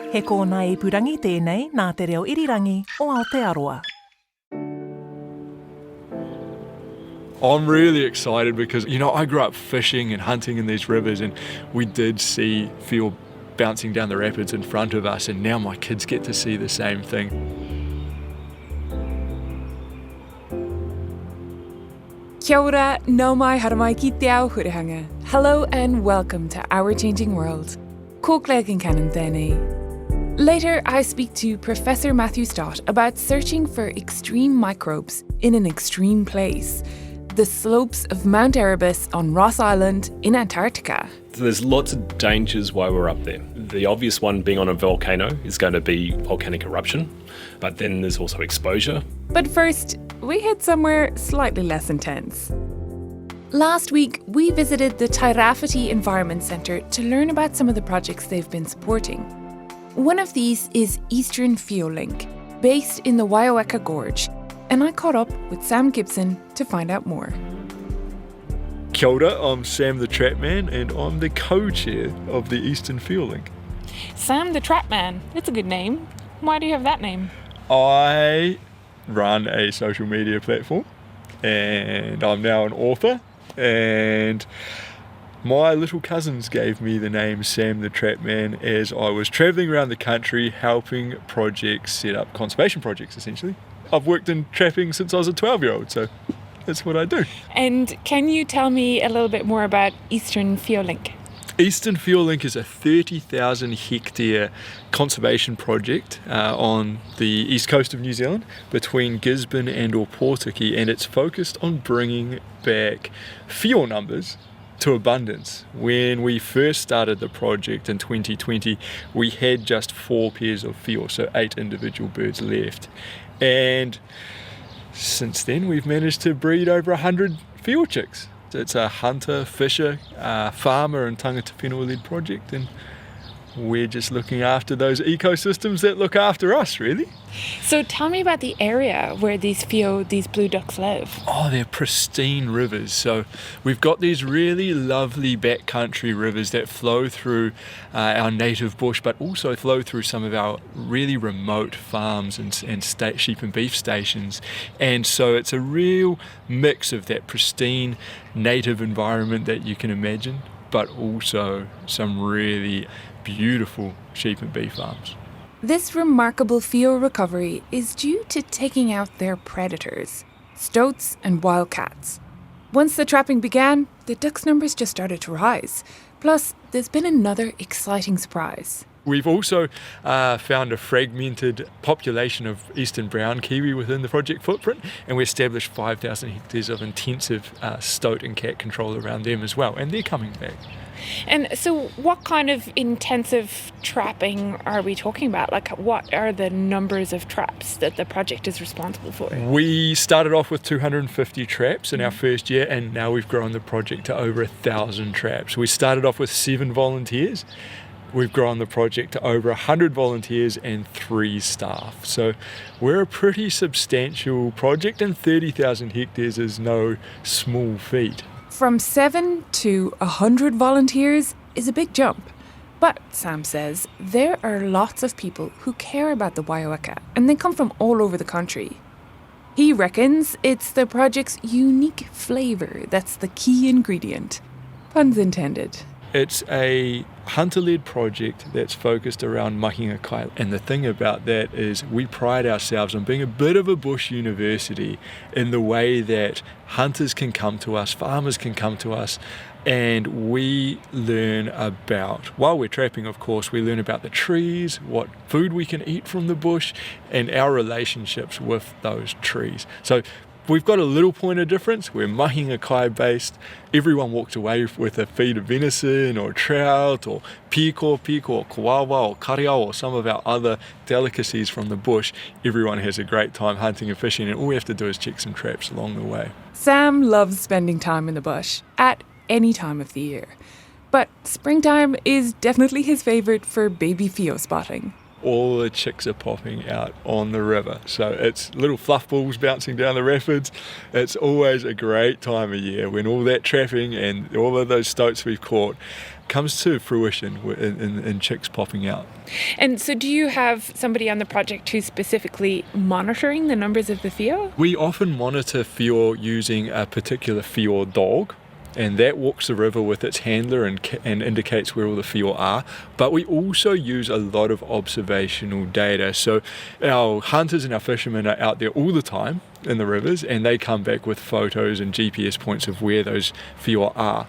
He kōna e purangi tēnei nā te reo irirangi o Aotearoa. I'm really excited because, I grew up fishing and hunting in these rivers, and we did see feel bouncing down the rapids in front of us, and now my kids get to see the same thing. Kia ora, nau mai haramai ki te ao hurihanga. Hello and welcome to Our Changing World. Ko Claire Concannon tēnei. Later, I speak to Professor Matthew Stott about searching for extreme microbes in an extreme place. The slopes of Mount Erebus on Ross Island in Antarctica. There's lots of dangers while we're up there. The obvious one being on a volcano is going to be volcanic eruption, but then there's also exposure. But first, we head somewhere slightly less intense. Last week, we visited the Tairāwhiti Environment Centre to learn about some of the projects they've been supporting. One of these is Eastern Whio Link, based in the Waioeka Gorge, and I caught up with Sam Gibson to find out more. Kia ora, I'm Sam the Trapman, and I'm the co-chair of the Eastern Whio Link. Sam the Trapman, it's a good name. Why do you have that name? I run a social media platform, and I'm now an author, and my little cousins gave me the name Sam the Trapman as I was travelling around the country helping projects set up conservation projects, essentially. I've worked in trapping since I was a 12-year-old, so that's what I do. And can you tell me a little bit more about Eastern Whio Link? Eastern Whio Link is a 30,000 hectare conservation project on the east coast of New Zealand between Gibson and Antarctica, and it's focused on bringing back whio numbers to abundance. When we first started the project in 2020, we had just 4 pairs of whio, so 8 individual birds left. And since then, we've managed to breed over 100 whio chicks. It's a hunter, fisher, farmer and tangata whenua-led project, and we're just looking after those ecosystems that look after us, really. So tell me about the area where these blue ducks live. Oh, they're pristine rivers. So we've got these really lovely backcountry rivers that flow through our native bush, but also flow through some of our really remote farms and state sheep and beef stations. And so it's a real mix of that pristine native environment that you can imagine, but also some really beautiful sheep and beef farms. This remarkable whio recovery is due to taking out their predators, stoats and wildcats. Once the trapping began, the ducks' numbers just started to rise. Plus, there's been another exciting surprise. We've also found a fragmented population of eastern brown kiwi within the project footprint, and we established 5,000 hectares of intensive stoat and cat control around them as well, and they're coming back. And so what kind of intensive trapping are we talking about? Like, what are the numbers of traps that the project is responsible for? We started off with 250 traps in our first year, and now we've grown the project to over 1,000 traps. We started off with 7 volunteers. We've grown the project to over 100 volunteers and 3 staff. So we're a pretty substantial project, and 30,000 hectares is no small feat. From 7 to 100 volunteers is a big jump. But, Sam says, there are lots of people who care about the Waioeka, and they come from all over the country. He reckons it's the project's unique flavour that's the key ingredient. Puns intended. It's a hunter-led project that's focused around mahinga kai, and the thing about that is we pride ourselves on being a bit of a bush university in the way that hunters can come to us, farmers can come to us, and we learn about, while we're trapping of course, we learn about the trees, what food we can eat from the bush, and our relationships with those trees. So we've got a little point of difference. We're mahinga kai based. Everyone walks away with a feed of venison or trout or piko or kawawa or kariao or some of our other delicacies from the bush. Everyone has a great time hunting and fishing, and all we have to do is check some traps along the way. Sam loves spending time in the bush at any time of the year. But springtime is definitely his favourite for baby whio spotting. all the chicks are popping out on the river. So it's little fluff balls bouncing down the rapids. It's always a great time of year when all that trapping and all of those stoats we've caught comes to fruition in chicks popping out. And so do you have somebody on the project who's specifically monitoring the numbers of the whio? We often monitor whio using a particular whio dog, and that walks the river with its handler and indicates where all the whio are. But we also use a lot of observational data. So our hunters and our fishermen are out there all the time in the rivers, and they come back with photos and GPS points of where those whio are.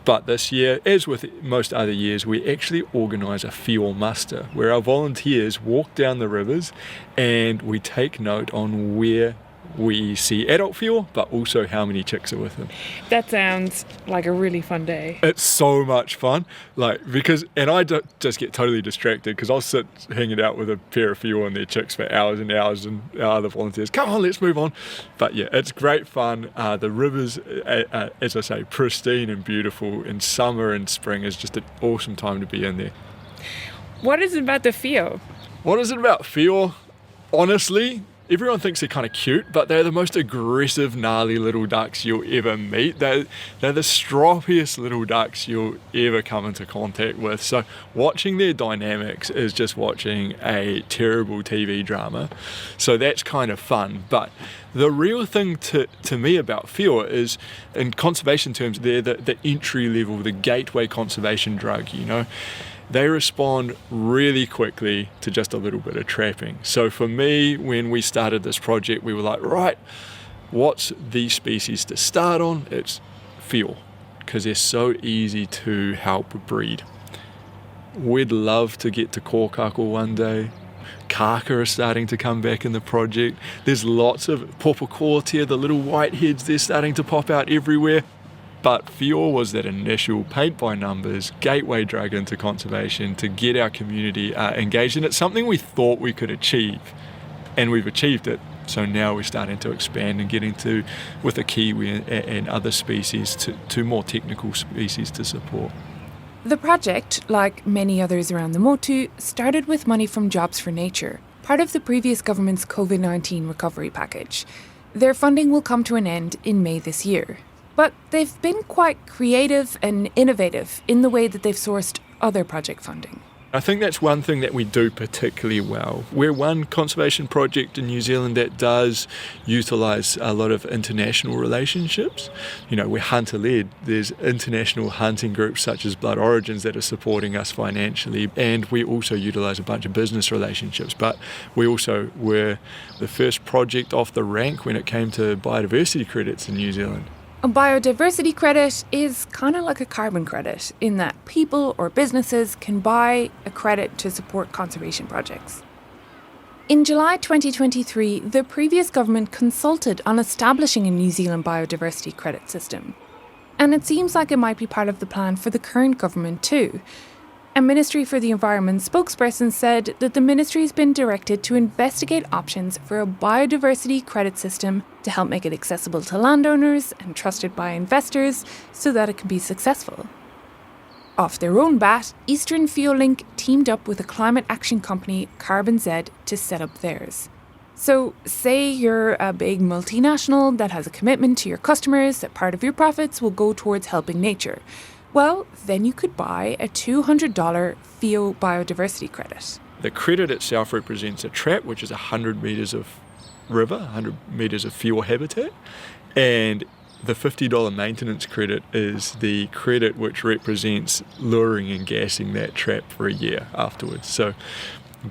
But this year, as with most other years, we actually organise a whio muster where our volunteers walk down the rivers and we take note on where we see adult whio, but also how many chicks are with them. That sounds like a really fun day. It's so much fun, and I don't just get totally distracted because I'll sit hanging out with a pair of whio and their chicks for hours and hours, and our other volunteers, come on, let's move on. But yeah, it's great fun. The rivers, as I say, pristine and beautiful, and summer and spring is just an awesome time to be in there. What is it about the whio? What is it about whio? Honestly, everyone thinks they're kind of cute, but they're the most aggressive, gnarly little ducks you'll ever meet. They're the stroppiest little ducks you'll ever come into contact with. So watching their dynamics is just watching a terrible TV drama. So that's kind of fun. But the real thing to me about whio is, in conservation terms, they're the entry level, the gateway conservation drug, you know. They respond really quickly to just a little bit of trapping. So for me, when we started this project, we were like, right, what's the species to start on? It's whio, because they're so easy to help breed. We'd love to get to kōkako one day. Kaka are starting to come back in the project. There's lots of popokotea, the little whiteheads, they're starting to pop out everywhere. But whio was that initial paint by numbers gateway drug into conservation to get our community engaged, and it's something we thought we could achieve, and we've achieved it. So now we're starting to expand and get into, with the kiwi and other species, to more technical species to support. The project, like many others around the Motu, started with money from Jobs for Nature, part of the previous government's COVID-19 recovery package. Their funding will come to an end in May this year. But they've been quite creative and innovative in the way that they've sourced other project funding. I think that's one thing that we do particularly well. We're one conservation project in New Zealand that does utilise a lot of international relationships. You know, we're hunter-led. There's international hunting groups such as Blood Origins that are supporting us financially, and we also utilise a bunch of business relationships. But we also were the first project off the rank when it came to biodiversity credits in New Zealand. A biodiversity credit is kind of like a carbon credit in that people or businesses can buy a credit to support conservation projects. In July 2023, the previous government consulted on establishing a New Zealand biodiversity credit system. And it seems like it might be part of the plan for the current government too. A Ministry for the Environment spokesperson said that the ministry's been directed to investigate options for a biodiversity credit system to help make it accessible to landowners and trusted by investors so that it can be successful. Off their own bat, Eastern Whio Link teamed up with a climate action company, RNZ, to set up theirs. So, say you're a big multinational that has a commitment to your customers that part of your profits will go towards helping nature. Well, then you could buy a $200 whio biodiversity credit. The credit itself represents a trap, which is 100 metres of river, 100 metres of whio habitat, and the $50 maintenance credit is the credit which represents luring and gassing that trap for a year afterwards. So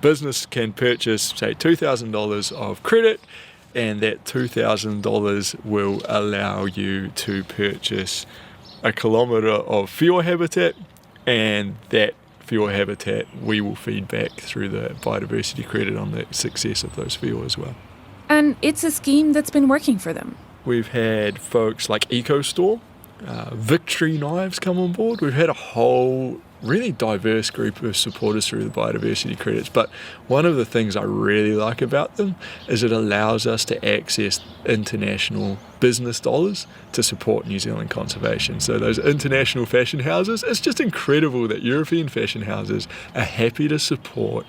business can purchase, say, $2,000 of credit, and that $2,000 will allow you to purchase a kilometre of whio habitat, and that whio habitat we will feed back through the biodiversity credit on the success of those whio as well. And it's a scheme that's been working for them. We've had folks like EcoStore victory knives come on board. We've had a whole really diverse group of supporters through the biodiversity credits, but one of the things I really like about them is it allows us to access international business dollars to support New Zealand conservation. So those international fashion houses, it's just incredible that European fashion houses are happy to support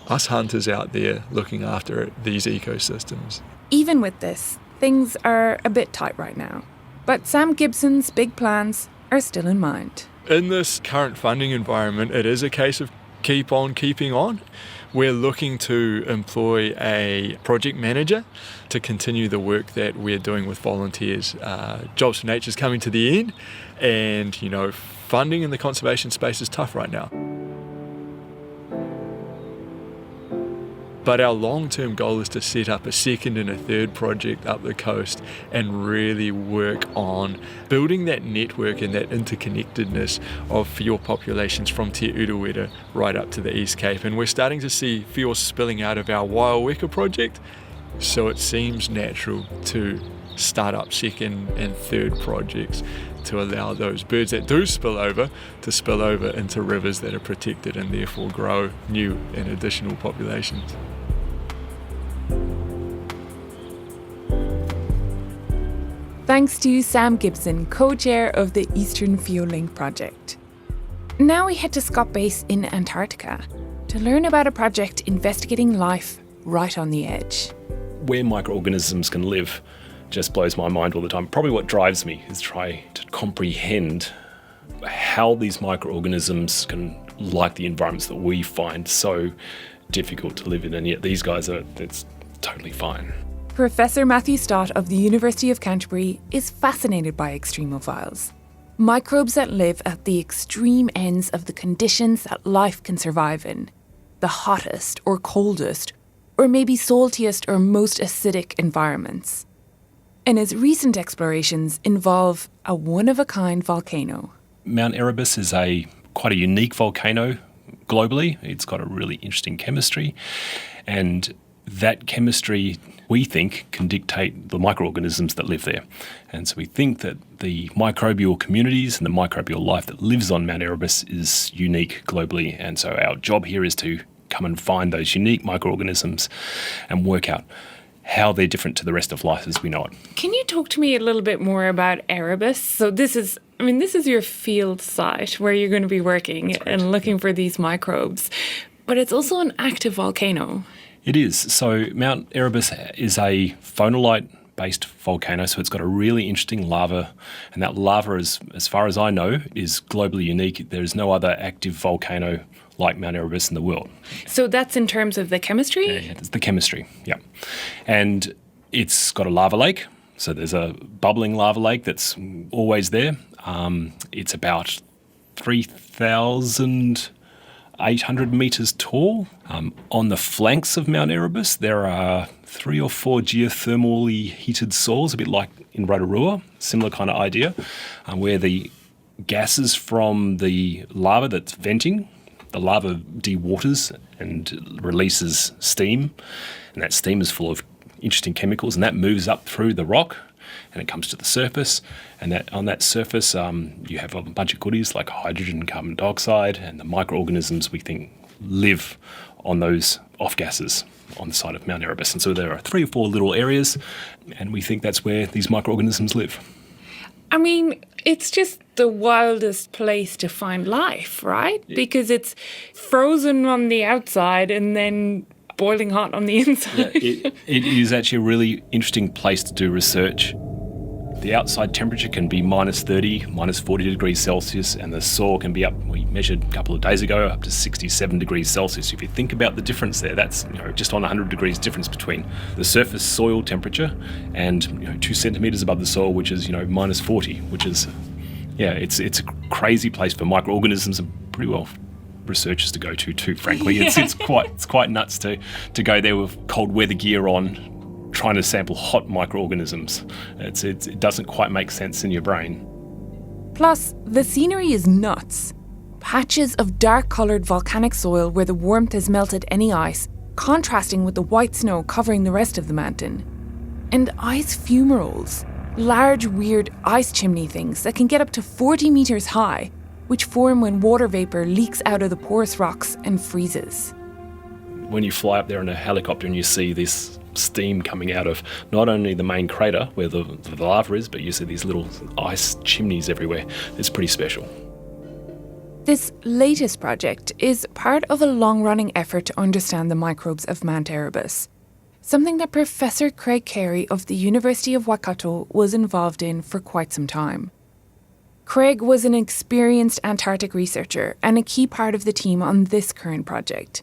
us hunters out there looking after these ecosystems. Even with this, things are a bit tight right now. But Sam Gibson's big plans are still in mind. In this current funding environment, it is a case of keep on keeping on. We're looking to employ a project manager to continue the work that we're doing with volunteers. Jobs for Nature is coming to the end, and funding in the conservation space is tough right now. But our long-term goal is to set up a second and a third project up the coast and really work on building that network and that interconnectedness of fjord populations from Te Urewera right up to the East Cape. And we're starting to see fjords spilling out of our Waioeka project, so it seems natural to start up second and third projects to allow those birds that do spill over to spill over into rivers that are protected and therefore grow new and additional populations. Thanks to Sam Gibson, co-chair of the Eastern Whio Link project. Now we head to Scott Base in Antarctica to learn about a project investigating life right on the edge. Where microorganisms can live just blows my mind all the time. Probably what drives me is try to comprehend how these microorganisms can like the environments that we find so difficult to live in, and yet these guys it's totally fine. Professor Matthew Stott of the University of Canterbury is fascinated by extremophiles. Microbes that live at the extreme ends of the conditions that life can survive in. The hottest or coldest, or maybe saltiest or most acidic environments. And his recent explorations involve a one-of-a-kind volcano. Mount Erebus is quite a unique volcano globally. It's got a really interesting chemistry, and that chemistry, we think, can dictate the microorganisms that live there. And so we think that the microbial communities and the microbial life that lives on Mount Erebus is unique globally. And so our job here is to come and find those unique microorganisms and work out how they're different to the rest of life as we know it. Can you talk to me a little bit more about Erebus? So this is your field site where you're going to be working and looking for these microbes, but it's also an active volcano. It is. So Mount Erebus is a phonolite-based volcano, so it's got a really interesting lava, and that lava, as far as I know, is globally unique. There is no other active volcano like Mount Erebus in the world. So that's in terms of the chemistry? Yeah, it's the chemistry, yeah. And it's got a lava lake, so there's a bubbling lava lake that's always there. It's about 3,800 metres tall. On the flanks of Mount Erebus, there are 3 or 4 geothermally heated soils, a bit like in Rotorua, similar kind of idea, where the gases from the lava that's venting, the lava dewaters and releases steam, and that steam is full of interesting chemicals, and that moves up through the rock and it comes to the surface, and that on that surface you have a bunch of goodies like hydrogen, carbon dioxide, and the microorganisms we think live on those off gases on the side of Mount Erebus. And so there are 3 or 4 little areas, and we think that's where these microorganisms live. I mean, it's just the wildest place to find life, right? Because it's frozen on the outside and then boiling hot on the inside. Yeah, it is actually a really interesting place to do research. The outside temperature can be minus 30, minus 40 degrees Celsius, and the soil can be up, we measured a couple of days ago, up to 67 degrees Celsius. If you think about the difference there, that's just on 100 degrees difference between the surface soil temperature and 2 centimetres above the soil, which is minus 40, which is, it's a crazy place for microorganisms and pretty well researchers to go to too, frankly. Yeah. It's quite nuts to go there with cold weather gear on, trying to sample hot microorganisms. It doesn't quite make sense in your brain. Plus, the scenery is nuts. Patches of dark-coloured volcanic soil where the warmth has melted any ice, contrasting with the white snow covering the rest of the mountain. And ice fumaroles, large, weird ice chimney things that can get up to 40 metres high, which form when water vapour leaks out of the porous rocks and freezes. When you fly up there in a helicopter and you see this steam coming out of not only the main crater where the lava is, but you see these little ice chimneys everywhere, it's pretty special. This latest project is part of a long-running effort to understand the microbes of Mount Erebus, something that Professor Craig Carey of the University of Waikato was involved in for quite some time. Craig was an experienced Antarctic researcher and a key part of the team on this current project.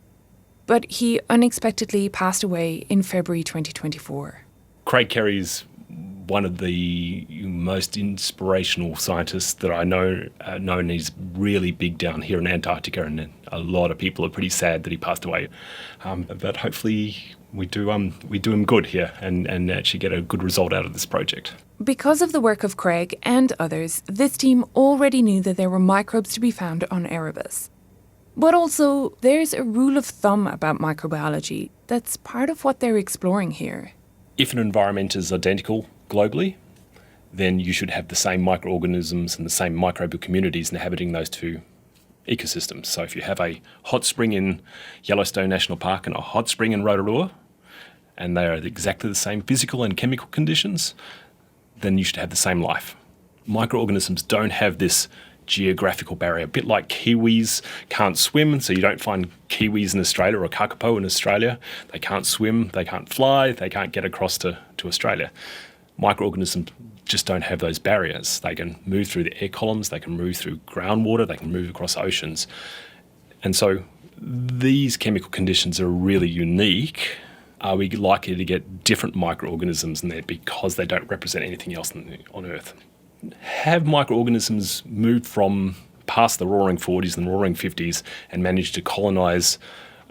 But he unexpectedly passed away in February 2024. Craig Carey's one of the most inspirational scientists that I know, and he's really big down here in Antarctica, and a lot of people are pretty sad that he passed away. But hopefully we do him good here and actually get a good result out of this project. Because of the work of Craig and others, this team already knew that there were microbes to be found on Erebus. But also, there's a rule of thumb about microbiology that's part of what they're exploring here. If an environment is identical globally, then you should have the same microorganisms and the same microbial communities inhabiting those two ecosystems. So if you have a hot spring in Yellowstone National Park and a hot spring in Rotorua, and they are exactly the same physical and chemical conditions, then you should have the same life. Microorganisms don't have this geographical barrier, a bit like kiwis can't swim, so you don't find kiwis in Australia or kakapo in Australia. They can't swim, they can't fly, they can't get across to Australia. Microorganisms just don't have those barriers. They can move through the air columns, they can move through groundwater, they can move across oceans. And so these chemical conditions are really unique. Are we likely to get different microorganisms in there because they don't represent anything else on Earth? Have microorganisms moved from past the roaring 40s and the roaring 50s and managed to colonise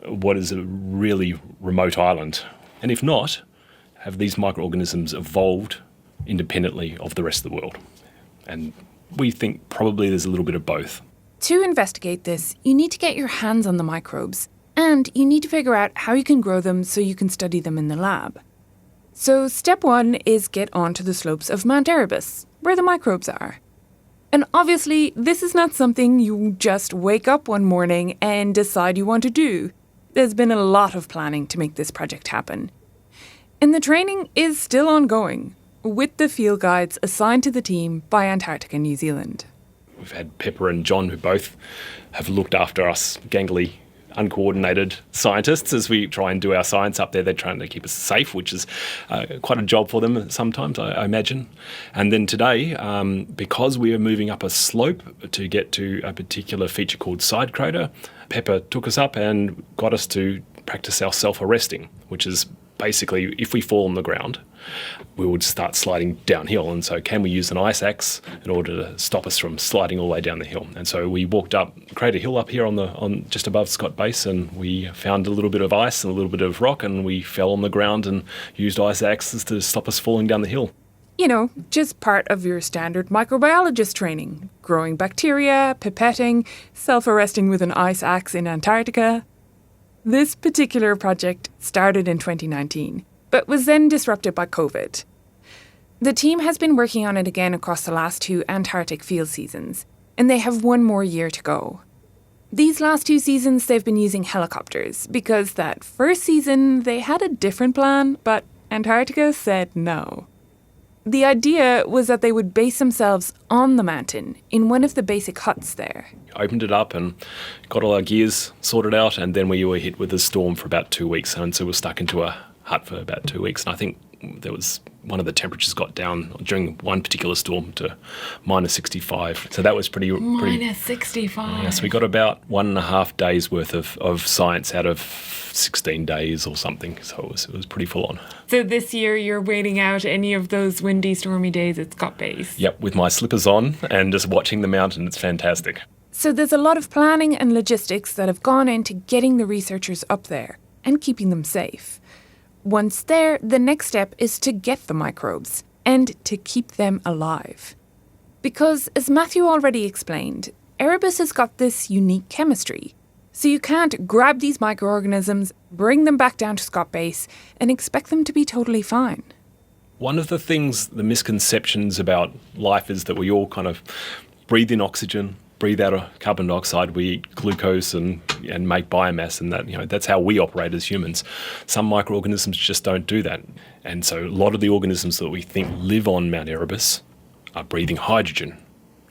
what is a really remote island? And if not, have these microorganisms evolved independently of the rest of the world? And we think probably there's a little bit of both. To investigate this, you need to get your hands on the microbes, and you need to figure out how you can grow them so you can study them in the lab. So step one is get onto the slopes of Mount Erebus, where the microbes are. And obviously, this is not something you just wake up one morning and decide you want to do. There's been a lot of planning to make this project happen. And the training is still ongoing, with the field guides assigned to the team by Antarctica New Zealand. We've had Pepper and John, who both have looked after us gangly, uncoordinated scientists as we try and do our science up there. They're trying to keep us safe, which is quite a job for them sometimes, I imagine. And then today, because we are moving up a slope to get to a particular feature called side crater, Pepper took us up and got us to practice our self-arresting, which is basically if we fall on the ground, we would start sliding downhill. And so can we use an ice axe in order to stop us from sliding all the way down the hill? And so we walked up Crater Hill up here on just above Scott Base, and we found a little bit of ice and a little bit of rock, and we fell on the ground and used ice axes to stop us falling down the hill. You know, just part of your standard microbiologist training. Growing bacteria, pipetting, self-arresting with an ice axe in Antarctica. This particular project started in 2019, but was then disrupted by COVID. The team has been working on it again across the last 2 Antarctic field seasons, and they have 1 more year to go. These last 2 seasons they've been using helicopters, because that first season they had a different plan, but Antarctica said no. The idea was that they would base themselves on the mountain in one of the basic huts there. Opened it up and got all our gears sorted out, and then we were hit with a storm for about 2 weeks, and so we were stuck into a hut for about 2 weeks. And I think there was one of the temperatures got down during one particular storm to minus 65. So that was pretty minus 65. Yeah, so we got about 1.5 days worth of science out of 16 days or something. So it was pretty full on. So this year you're waiting out any of those windy, stormy days at Scott Base? Yep, with my slippers on and just watching the mountain. It's fantastic. So there's a lot of planning and logistics that have gone into getting the researchers up there and keeping them safe. Once there, the next step is to get the microbes and to keep them alive. Because, as Matthew already explained, Erebus has got this unique chemistry. So you can't grab these microorganisms, bring them back down to Scott Base, and expect them to be totally fine. One of the things, the misconceptions about life is that we all kind of breathe in oxygen, breathe out carbon dioxide, we eat glucose and make biomass, and that's how we operate as humans. Some microorganisms just don't do that. And so a lot of the organisms that we think live on Mount Erebus are breathing hydrogen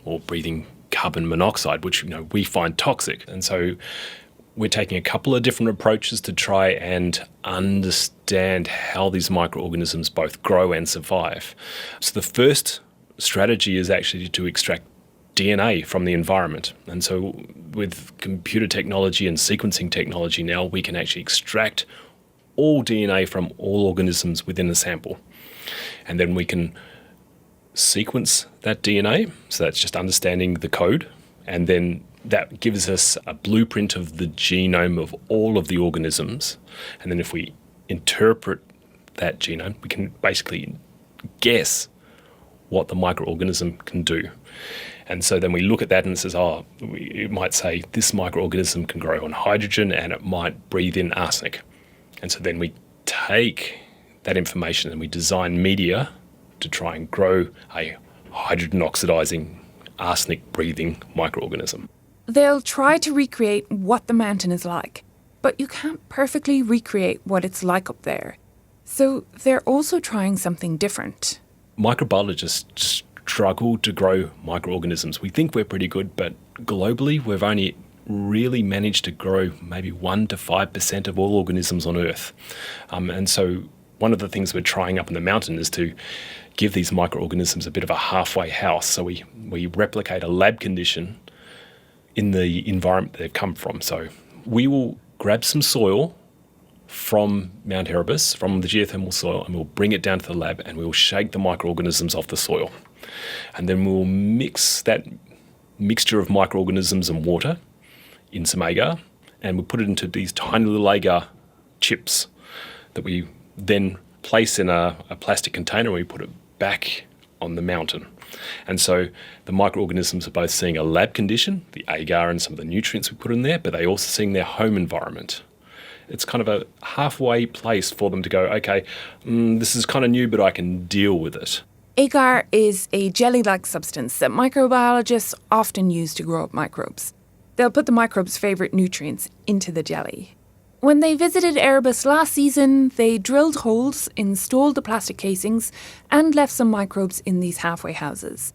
or breathing carbon monoxide, which we find toxic. And so we're taking a couple of different approaches to try and understand how these microorganisms both grow and survive. So the first strategy is actually to extract DNA from the environment. And so with computer technology and sequencing technology now, we can actually extract all DNA from all organisms within a sample. And then we can sequence that DNA. So that's just understanding the code. And then that gives us a blueprint of the genome of all of the organisms. And then if we interpret that genome, we can basically guess what the microorganism can do. And so then we look at that and it says, it might say this microorganism can grow on hydrogen and it might breathe in arsenic. And so then we take that information and we design media to try and grow a hydrogen oxidizing, arsenic breathing microorganism. They'll try to recreate what the mountain is like, but you can't perfectly recreate what it's like up there. So they're also trying something different. Microbiologists struggle to grow microorganisms. We think we're pretty good, but globally we've only really managed to grow maybe 1% to 5% of all organisms on Earth. And so one of the things we're trying up in the mountain is to give these microorganisms a bit of a halfway house. So we replicate a lab condition in the environment they've come from. So we will grab some soil from Mount Erebus, from the geothermal soil, and we'll bring it down to the lab and we'll shake the microorganisms off the soil. And then we'll mix that mixture of microorganisms and water in some agar, and we'll put it into these tiny little agar chips that we then place in a plastic container and we put it back on the mountain. And so the microorganisms are both seeing a lab condition, the agar and some of the nutrients we put in there, but they're also seeing their home environment. It's kind of a halfway place for them to go, okay, this is kind of new, but I can deal with it. Agar is a jelly-like substance that microbiologists often use to grow up microbes. They'll put the microbes' favourite nutrients into the jelly. When they visited Erebus last season, they drilled holes, installed the plastic casings, and left some microbes in these halfway houses.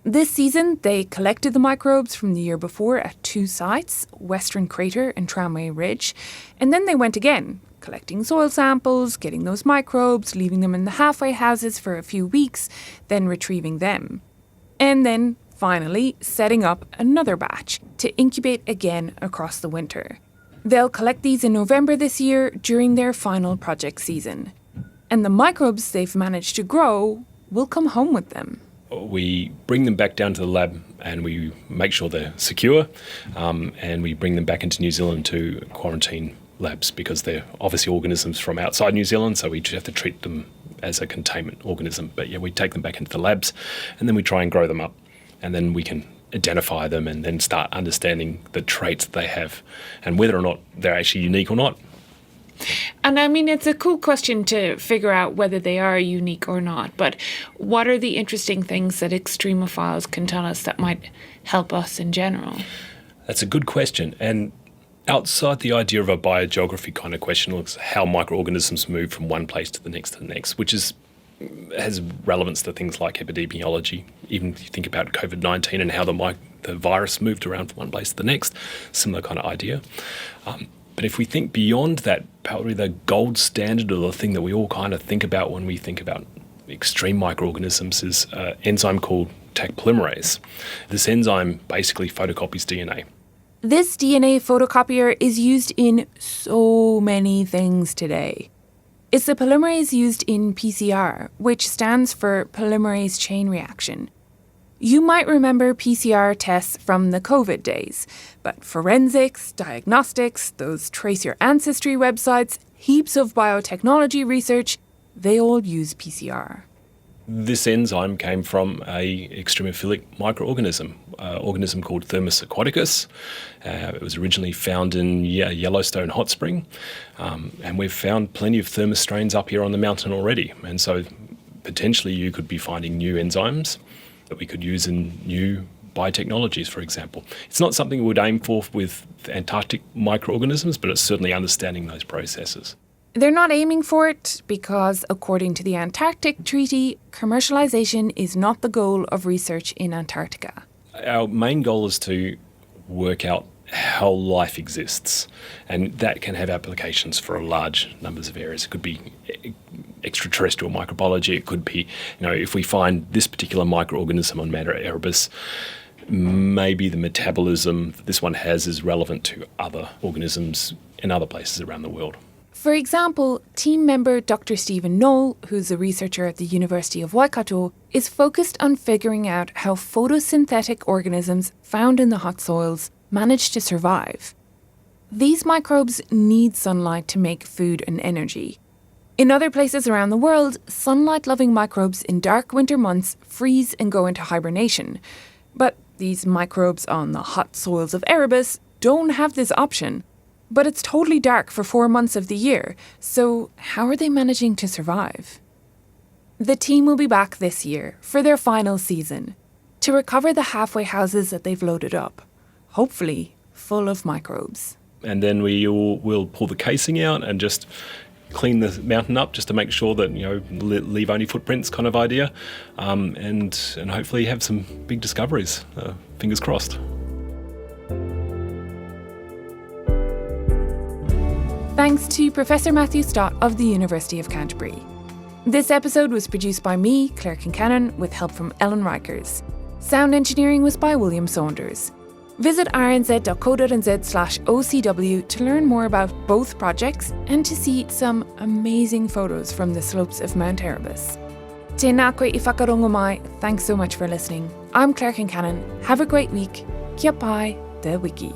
This season, they collected the microbes from the year before at 2 sites, Western Crater and Tramway Ridge, and then they went again, collecting soil samples, getting those microbes, leaving them in the halfway houses for a few weeks, then retrieving them. And then, finally, setting up another batch to incubate again across the winter. They'll collect these in November this year during their final project season. And the microbes they've managed to grow will come home with them. We bring them back down to the lab and we make sure they're secure, and we bring them back into New Zealand to quarantine labs because they're obviously organisms from outside New Zealand, so we just have to treat them as a containment organism. But yeah, we take them back into the labs and then we try and grow them up, and then we can identify them and then start understanding the traits that they have and whether or not they're actually unique or not. And I mean, it's a cool question to figure out whether they are unique or not, but what are the interesting things that extremophiles can tell us that might help us in general? That's a good question. And outside the idea of a biogeography kind of question, looks how microorganisms move from one place to the next, which has relevance to things like epidemiology. Even if you think about COVID-19 and how the virus moved around from one place to the next, similar kind of idea. But if we think beyond that, probably the gold standard or the thing that we all kind of think about when we think about extreme microorganisms is an enzyme called Taq polymerase. This enzyme basically photocopies DNA. This DNA photocopier is used in so many things today. It's the polymerase used in PCR, which stands for polymerase chain reaction. You might remember PCR tests from the COVID days, but forensics, diagnostics, those trace your ancestry websites, heaps of biotechnology research, they all use PCR. This enzyme came from a extremophilic microorganism, an organism called Thermus aquaticus. It was originally found in Yellowstone hot spring, and we've found plenty of Thermus strains up here on the mountain already. And so potentially you could be finding new enzymes that we could use in new biotechnologies, for example. It's not something we would aim for with Antarctic microorganisms, but it's certainly understanding those processes. They're not aiming for it because, according to the Antarctic Treaty, commercialization is not the goal of research in Antarctica. Our main goal is to work out how life exists, and that can have applications for large numbers of areas. It could be extraterrestrial microbiology, it could be, if we find this particular microorganism on Mount Erebus, maybe the metabolism that this one has is relevant to other organisms in other places around the world. For example, team member Dr. Stephen Knoll, who's a researcher at the University of Waikato, is focused on figuring out how photosynthetic organisms found in the hot soils manage to survive. These microbes need sunlight to make food and energy. In other places around the world, sunlight-loving microbes in dark winter months freeze and go into hibernation. But these microbes on the hot soils of Erebus don't have this option. But it's totally dark for 4 months of the year, so how are they managing to survive? The team will be back this year for their final season to recover the halfway houses that they've loaded up, hopefully full of microbes. And then we'll pull the casing out and just clean the mountain up just to make sure that, leave only footprints kind of idea, and hopefully have some big discoveries. Fingers crossed. Thanks to Professor Matthew Stott of the University of Canterbury. This episode was produced by me, Claire Concannon, with help from Ellen Rikers. Sound engineering was by William Saunders. Visit rnz.co.nz/OCW to learn more about both projects and to see some amazing photos from the slopes of Mount Erebus. Tēnā koe I whakarongo mai. Thanks so much for listening. I'm Claire Concannon. Have a great week. Kia pai te wiki.